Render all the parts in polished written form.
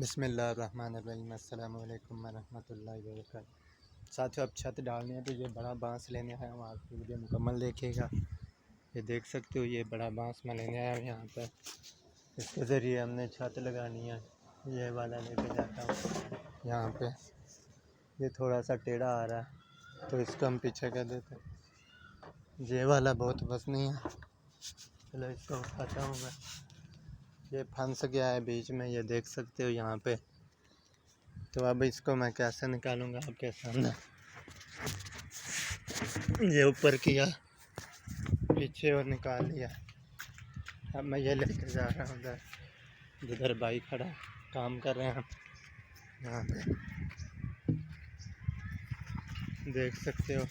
बिस्मिल्लाहिर्रहमानिर्रहीम अस्सलाम वालेकुम वरहमतुल्लाहि वबरकातुहू। साथियों, अब छत डालनी है तो ये बड़ा बांस लेने आया हूँ। आप वीडियो मुकम्मल देखिएगा। ये देख सकते हो, ये बड़ा बांस मैं लेने आया हूँ यहाँ पर। इसके ज़रिए हमने छत लगानी है। ये वाला लेके जाता हूँ यहाँ पे। ये थोड़ा सा टेढ़ा आ रहा है तो इसको हम पीछे कर देते हैं। ये वाला बहुत वज़नी है, चलो इसको उठाता हूँ मैं। ये फंस गया है बीच में, ये देख सकते हो यहाँ पे। तो अब इसको मैं कैसे निकालूंगा आपके सामने। ये ऊपर किया, पीछे और निकाल लिया। अब मैं ये लेकर जा रहा हूँ उधर, जिधर बाइक खड़ा काम कर रहे हैं हम। यहाँ पे देख सकते हो,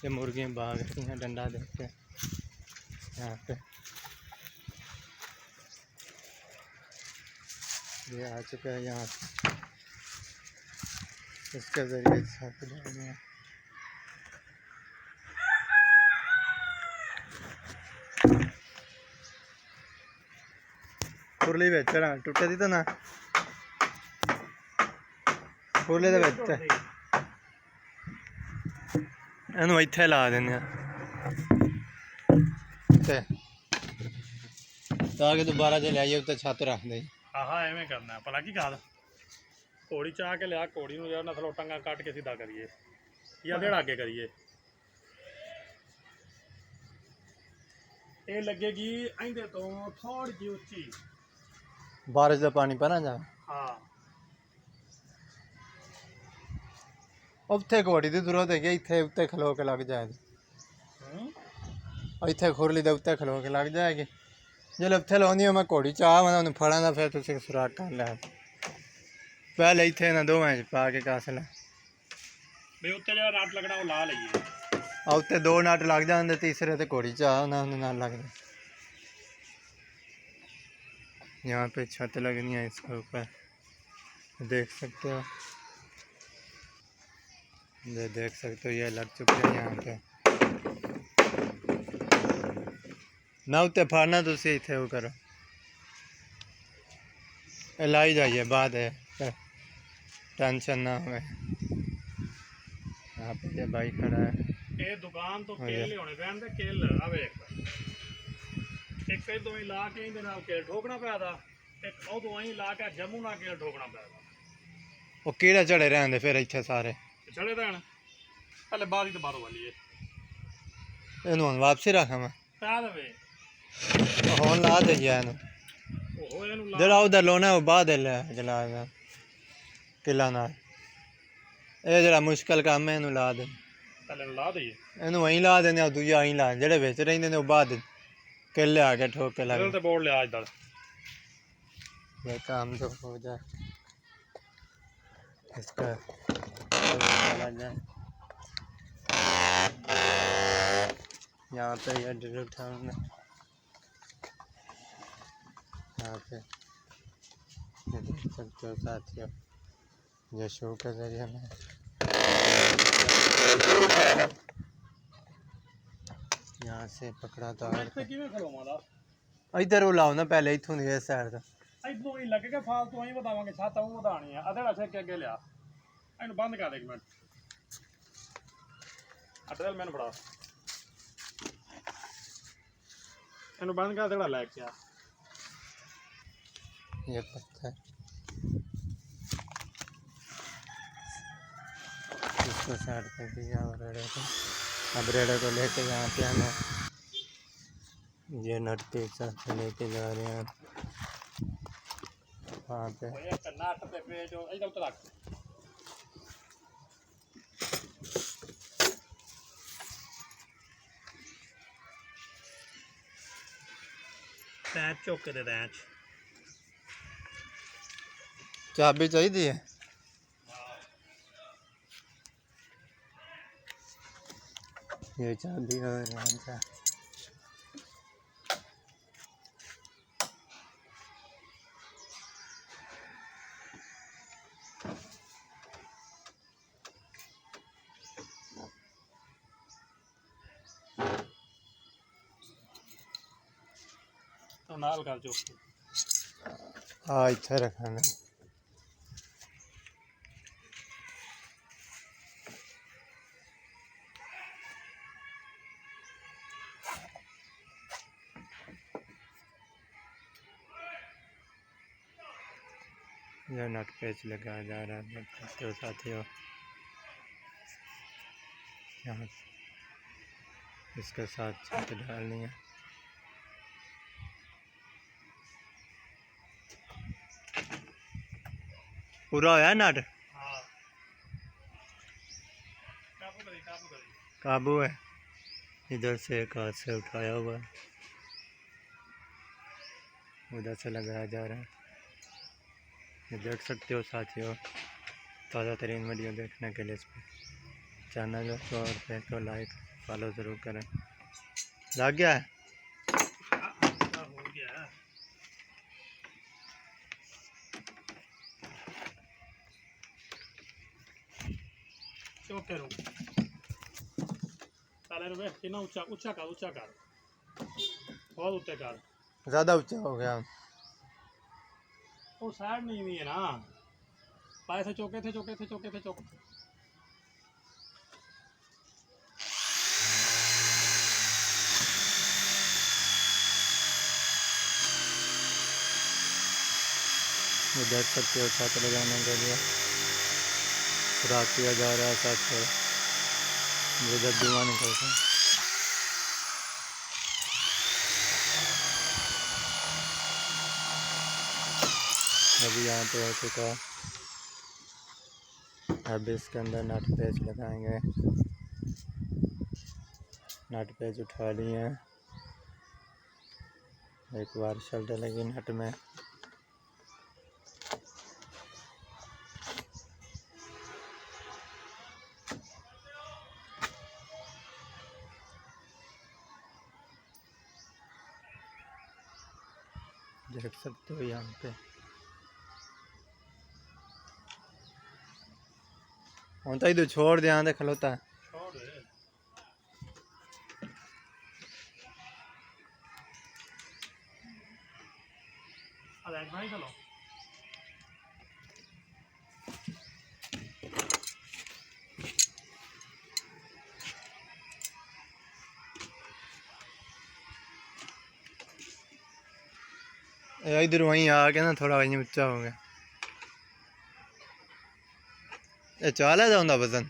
ये मुर्गियाँ भाग रही हैं डंडा देके यहाँ पे। ये आ चुका है यहाँ पे, इसके ज़रिए छत डालनी है। खुरली बेचना टुटे दी तो ना खुरले तो बेच ਇਹਨੂੰ ਇੱਥੇ ਲਾ ਦਿੰਦੇ ਆ ਤੇ ਤਾਂ ਕਿ ਦੁਬਾਰਾ ਜੇ ਲੈ ਜਾਈਏ ਉੱਤੇ ਛੱਤ ਰੱਖ ਦੇ। ਆਹਾ ਐਵੇਂ ਕਰਨਾ ਭਲਾ ਕੀ ਗੱਲ ਘੋੜੀ ਚਾਹ ਕੇ ਲਿਆ, ਘੋੜੀ ਨੂੰ ਯਾਰ ਨਸਲੋਂ ਟੰਗਾ ਕੱਟ ਕੇ ਸਿੱਧਾ ਕਰੀਏ ਜਾਂ ਦੇੜਾ ਅੱਗੇ ਕਰੀਏ। ਇਹ ਲੱਗੇਗੀ ਇਹਦੇ ਤੋਂ ਥੋੜੀ ਜਿਹੀ ਉੱਚੀ, ਬਾਰਿਸ਼ ਦਾ ਪਾਣੀ ਪਰਾਂ ਜਾ। ਹਾਂ ਉੱਥੇ ਘੋੜੀ ਦੀ ਜ਼ਰੂਰਤ ਹੈ ਕਿ ਇੱਥੇ ਉੱਤੇ ਖਲੋ ਕੇ ਲੱਗ ਜਾਏ। ਇੱਥੇ ਖੁਰਲੀ ਦੇ ਉੱਤੇ ਖਲੋ ਕੇ ਲੱਗ ਜਾਏਗੀ। ਜਦੋਂ ਉੱਥੇ ਲਾਉਂਦੀ ਮੈਂ ਘੋੜੀ ਚਾਹ ਮੈਂ ਉਹਨੂੰ ਫੜਾਂ ਦਾ, ਫਿਰ ਤੁਸੀਂ ਸੁਰਾਖ ਕਰ ਲੈ। ਪਹਿਲੇ ਇੱਥੇ ਨਾ ਦੋਵਾਂ 'ਚ ਪਾ ਕੇ ਕੱਸ ਲੈ ਵੀ ਉੱਤੇ ਜਿਹੜਾ ਨਟ ਲੱਗਣਾ ਉਹ ਲਾ ਲਈਏ। ਆ ਉੱਤੇ ਦੋ ਨਟ ਲੱਗ ਜਾਂਦੇ, तीसरे ਤੇ ਘੋੜੀ चाह ਉਹਨਾਂ ਨਾਲ लगता। यहाँ पे छत लगनी है इसके ऊपर, देख सकते हो। ये देख सकते हो, ये लग चुके हैं यहाँ पे। ना उत्ते फाड़ना तो इतने वो करो, लाई जाइए बाद है, टेंशन ना हो। यहाँ पे ये भाई खड़ा है। ਇਹ ਦੁਕਾਨ ਤੋਂ ਕੇਲ ਲਿਆਉਣੇ ਪੈਣ ਤੇ ਕੇਲ ਆਵੇ ਇੱਕ ਇਦੋਂ ਹੀ ਲਾ ਕੇ ਇਹਦੇ ਨਾਲ ਕੇਲ ਠੋਕਣਾ ਪਿਆ ਦਾ, ਇੱਕ ਉਦੋਂ ਹੀ ਲਾ ਕੇ ਜੰਮੂ ਨਾਲ ਕੇਲ ਠੋਕਣਾ ਪਿਆ ਦਾ। ਉਹ ਕਿਹੜਾ ਝੜੇ ਰਹਿੰਦੇ ਫਿਰ ਇੱਥੇ ਸਾਰੇ ਚੜੇ ਰਹਿਣ ਪਹਿਲੇ ਬਾਅਦ ਹੀ ਤਾਂ ਬਾਹਰੋਂ ਵਾਲੀਏ। ਇਹਨੂੰ ਹੁਣ ਵਾਪਸੀ ਰੱਖਾਂ ਮੈਂ ਪਾ ਦੇਵੇ ਹੁਣ ਲਾ ਦੇ ਜਾ ਇਹਨੂੰ। ਉਹ ਇਹਨੂੰ ਲਾ ਜਿਹੜਾ ਉਹਦਾ ਲੋਨਾ ਉਹ ਬਾਅਦ ਲੈ ਜਲਾ ਦਾ ਕਿਲਾ ਨਾਲ। ਇਹ ਜਿਹੜਾ ਮੁਸ਼ਕਲ ਕੰਮ ਹੈ ਇਹਨੂੰ ਲਾ ਦੇ। ਪਹਿਲੇ ਲਾ ਦਈਏ ਇਹਨੂੰ ਵਹੀਂ ਲਾ ਦਿੰਦੇ ਆ, ਦੂਜਾ ਵਹੀਂ ਲਾ। ਜਿਹੜੇ ਵਿੱਚ ਰਹਿੰਦੇ ਨੇ ਉਹ ਬਾਅਦ ਕਿੱਲੇ ਆ ਕੇ ਠੋਕ के लगे। ਤੇ ਬੋਰਡ ਲਿਆ ਅੱਜ ਦਾ ये काम तो हो जाए, इसका यहाँ पे ये ड्रिल उठाऊंगा यहाँ पे। ये देख सकते हो साथियों, ये शो के जरिए मैं यहाँ से पकड़ा था। इधर लाओ ना पहले, इथों नहीं इस साइड का ਇਦੋਂ ਹੀ ਲੱਗੇਗਾ ਫਾਲਤੂ ਅਸੀਂ ਵਧਾਵਾਂਗੇ ਛੱਤ ਉਹ ਵਧਾਣੀ ਆ। ਅਧੇੜਾ ਛੱਕ ਕੇ ਅੱਗੇ ਲਿਆ, ਇਹਨੂੰ ਬੰਦ ਕਰ ਦੇ ਇੱਕ ਮਿੰਟ। ਅਧੇੜ ਮੈਨੂੰ ਫੜਾ, ਇਹਨੂੰ ਬੰਦ ਕਰ ਦੇੜਾ ਲੈ ਕੇ ਆ। ये पत्थर इसको साइड कर दिया और रेड़े को। अब रेड़े को लेके यहाँ पे आना, ये नट के साथ लेके जा रहे हैं वहाँ पे। नट पे जो इधर उतर रख पैच चौके दे पैच चाबी चाहिए है। ये चाबी और यहाँ से तो नाल कर चौके। हाँ इतना रखना। यह नट पेच लगाया जा रहा है, देख सकते हो साथियों। यहाँ इसके साथ छत डालनी है। पूरा होया नट हाँ काबू करी काबू है। इधर से एक हाथ से उठाया हुआ है, उधर से लगाया जा रहा है। ये देख सकते हो साथियों। ताज़ा तरीन वीडियो देखने के लिए इस पर चैनल को और पेज को लाइक फॉलो ज़रूर करें। लग गया है। हो गया चौके रो साले रो कितना ऊंचा ऊंचा कर बहुत ऊंचे कर। ज़्यादा ऊंचा हो गया। वो साइड नहीं हुई है ना, पाए से चौके थे ये देख सकते हो छत लगाने के लिए सुराख किया जा रहा है साथियों। इधर धुआं निकलता है। अभी यहाँ पे हो चुका है। अब इसके अंदर नट पेच लगाएंगे। नट पेच उठा लिए हैं। एक बार शल डलेगी नट में। देख सकते हो यहाँ पे होता ही तो छोड़ दे, यहाँ खलोता है। भाई चलो इधर वहीं आ के ना थोड़ा वहीं ऊंचा हो गया। ये चाल है जाऊंगा वजन।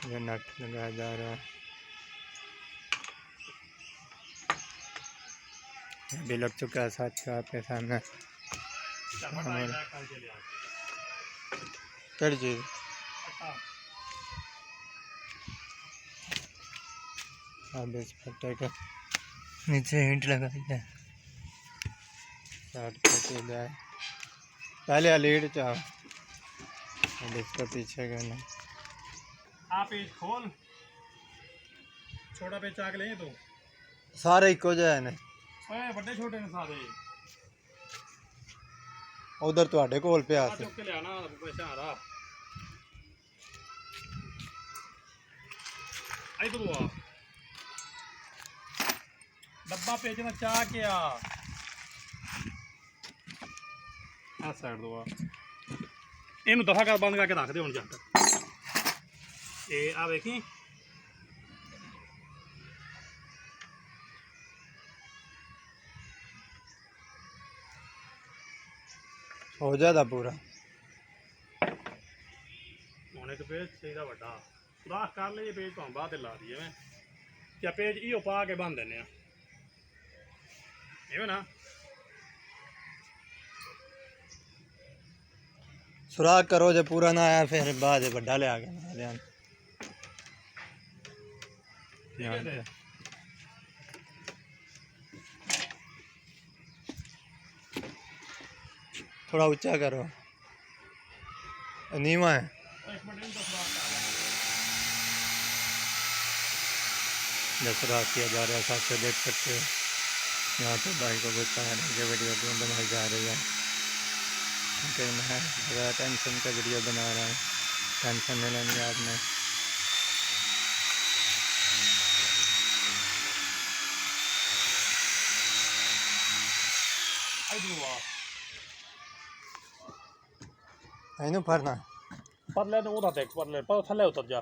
ये नट लगाया जा रहा है। ये भी लग चुका है साथ आपके सामने। क्या चीज़ अब इस पट्टे के नीचे ईंट लगाई है। पहले लीड चाहो अब इसका पीछे करना। आप पेज खोल छोटा पेज चाक लें तो सारे इको जाए ने ओए बड़े छोटे ने सारे उधर ਤੁਹਾਡੇ ਕੋਲ ਪਿਆ ਸੀ। चुक के लिया ना पैसा आ रहा आई तो हुआ डब्बा पेचना चाह के आ साइड दो ਇਹਨੂੰ ਦਫਾ ਕਰ ਬੰਦ ਕਰਕੇ ਰੱਖ ਦੇ ਹੁਣ ਜੱਟ ਇਹ ਆ ਵੇਖੀ हो जाता पूरा ਹੁਣ ਇੱਕ ਪੇਜ ਚਾਹੀਦਾ ਵੱਡਾ ਸੁਰਾਖ ਕਰ ਲਈਏ ਪੇਜ ਭਾਂ ਬਾਅਦ ਤੇ ਲਾ ਦਈਏ ਐਵੇਂ ਜਾਂ ਪੇਜ ਇਹੋ ਪਾ ਕੇ ਬੰਨ ਦਿੰਦੇ ਆ ਐਵੇਂ ਨਾ सुराख करो जो पूरा ना आया फिर बाद बड़ा ले आके यहाँ पे थोड़ा ऊंचा करो नीवा है। सुराख किया जा रहा है साथ से देख सकते हो। यहाँ पे भाई को गुस्सा है कि वीडियो बनाई जा रही है कि मैं ज़्यादा टेंशन का वीडियो बना रहा हूँ। टेंशन नहीं लेनी आपने। इन्हें भरना परले तो उधर देख परले पर थल्ले उतर जा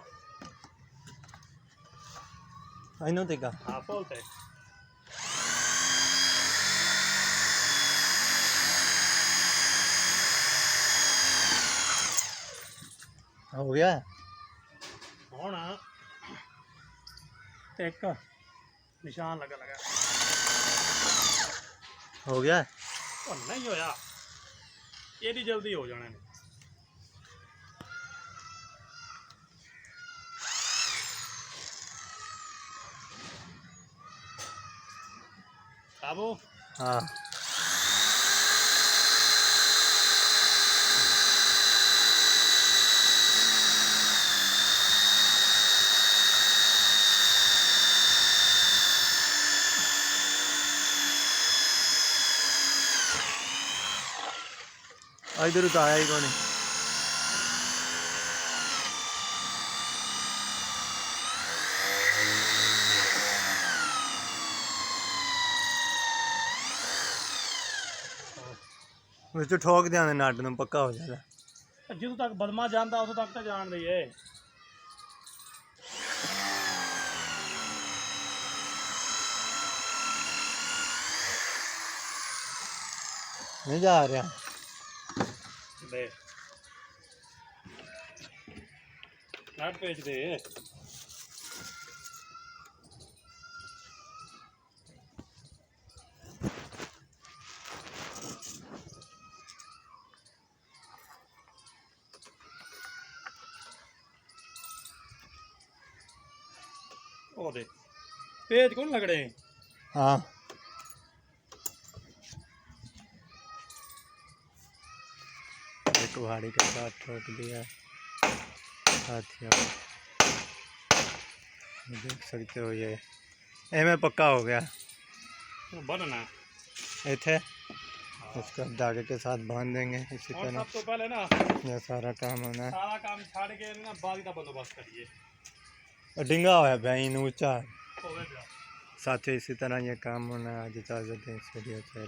इन्हों देखा हाँ पुल ते हो गया ਹੁਣ ਤੇ ਇੱਕ ਨਿਸ਼ਾਨ ਲਗਾ हो गया ਉਹ ਨਹੀਂ ਹੋਇਆ ਇਹਦੀ ਜਲਦੀ ਹੋ ਜਾਣਾ ਨੇ ਕਾਬੂ हाँ इधर तो आया ही कौन तो ठोक दिया नट ਨੂੰ पक्का हो जाएगा ਜਦੋਂ ਤੱਕ ਬਦਮਾ ਜਾਂਦਾ ਉਦੋਂ ਤੱਕ ਤਾਂ ਜਾਣ ਦਈਏ नहीं जा रहा ਦੇ ਨਟ ਪੇਚ ਦੇ ਉਹ ਦੇ ਪੇਚ ਕੋਣ ਲਗੜੇ हाँ कुहाड़ी के साथ ठोक दिया साथियों देख सकते हो ये में पक्का हो गया बनना इथे उसको धागे के साथ बांध देंगे इसी और तरह सब तो पहले ना ये सारा काम होना है सारा काम छाड़ के ना बागी का बंदोबस्त करिए और डिंगा हुआ है भाई ऊंचा हो गया साथियों इसी तरह ये काम होना है आज इजाज़त दें इस वीडियो से